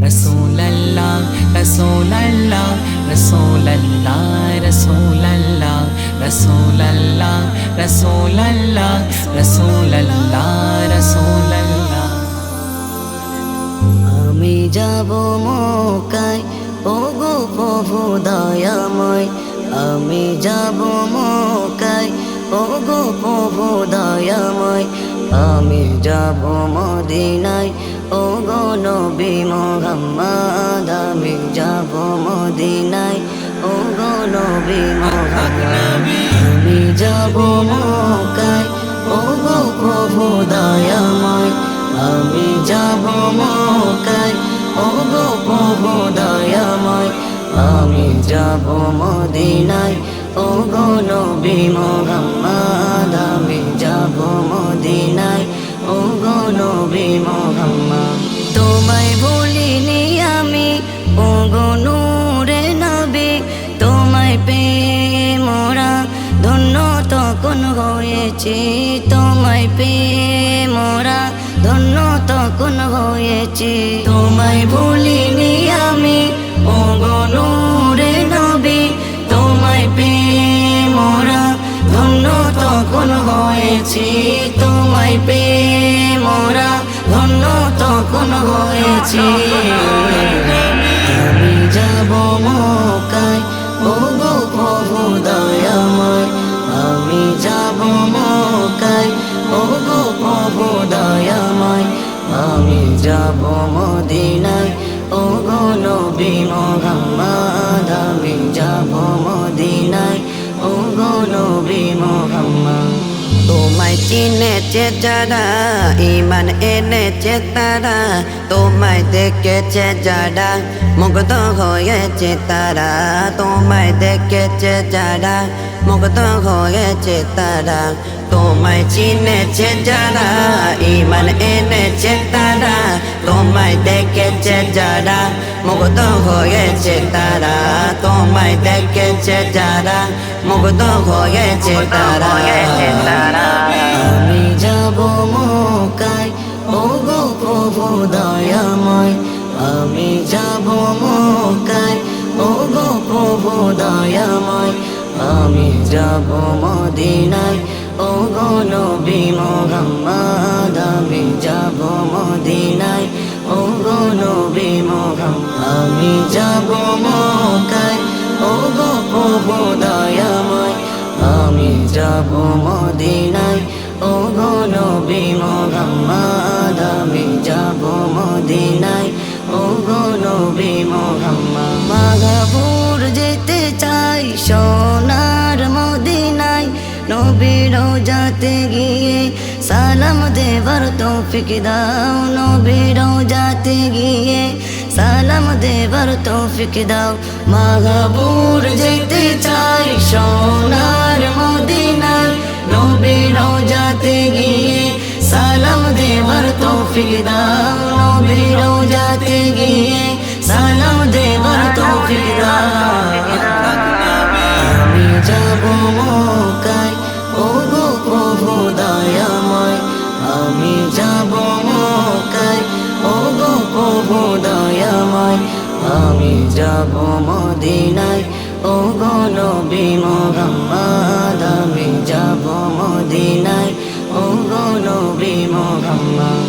রসুল্লাহ রসুল্লাহ রসুল্লাহ রসুল্লাহ রসুল্লাহ রসুল্লাহ রসুল্লাহ রসুল্লাহ। আমি যাব মক্কায় ওগো প্রভু দয়াময়, আমি যাব মক্কায় ওগো প্রভু দয়াময়, আমি যাব মদিনায় ওগো নবী মুহাম্মদ, আমি যাব মদিনায় ওগো নবী মুহাম্মদ। আমি যাব মক্কায় ওগো প্রভু দয়াময়, আমি যাব মক্কায় ওগো প্রভু দয়াময়, আমি যাব মদিনায় ওগো নবী মুহাম্মদ, আমি যাব মদিনায় ওগো নবী মুহাম্মদ। তোমায় ভুলিনি আমি ওগো নূরে নবী, তোমায় পেয়ে মোরা ধন্য তখন হয়েছি, তোমায় পেয়ে মোরা ধন্য তখন হয়েছি। তোমায় ভুলিনি আমি ওগো নূরে নবী, তোমায় পেয়ে মোরা ধন্য তখন হয়েছি, তোমায় পেয়ে মোরা ধন্য তখন হয়েছি। আমি যাব মক্কায় ওগো প্রভু দয়াময়, আমি যাব মক্কায় ওগো প্রভু দয়াময়, আমি যাব মদিনায় ওগো নবী মুহাম্মদ, আমি যাব মদিনায় ওগো নবী মুহাম্মদ। তোমায় চিনেছে যারা ঈমান এনেছে তারা, তোমায় দেখেছে যারা মুগ্ধ হয়েছে তারা, তোমায় দেখেছে যারা মুগ্ধ হয়েছে তারা। তোমায় চিনেছে যারা ঈমান এনেছে তারা, তোমায় দেখেছে যারা মুগ্ধ হয়েছে তারা, তোমায় দেখেছে যারা মুগ্ধ হয়েছে তারা। আমি যাব মক্কায় ওগো প্রভু দয়াময়, আমি যাব মক্কায় ওগো প্রভু দয়াময়, আমি যাব মদিনায় ওগো নবী মুহাম্মদ, আমি যাব মদিনায় ওগো নবী মুহাম্মদ। আমি যাব মক্কায় ওগো প্রভু দয়াময়, আমি যাব মদিনায় ওগো নবী মুহাম্মদ, আমি যাব মদিনায় ওগো নবী মুহাম্মদ। মাগাপুর যেতে চাই সোনার মদিনায়, নবীর রওজাতে গিয়ে সালাম দেবার তৌফিক দাও, নবীর রওজাতে গিয়ে সালাম দেবার তৌফিক দাও। মাগাপুর যেতে চাই সোনার মদিনায়, নবীর রওজাতে গিয়ে সালাম দেবার তৌফিক দাও, নবীর রওজাতে গিয়ে সালাম দেবার তৌফিক দাও। আমি যাব মক্কায় ওগো প্রভু দয়াময়, আমি যাব মক্কায় ওগো প্রভু দয়াময়, আমি যাব মদিনায় ওগো নবী মুহাম্মদ, আমি যাব মদিনায় ওগো নবী মুহাম্মদ।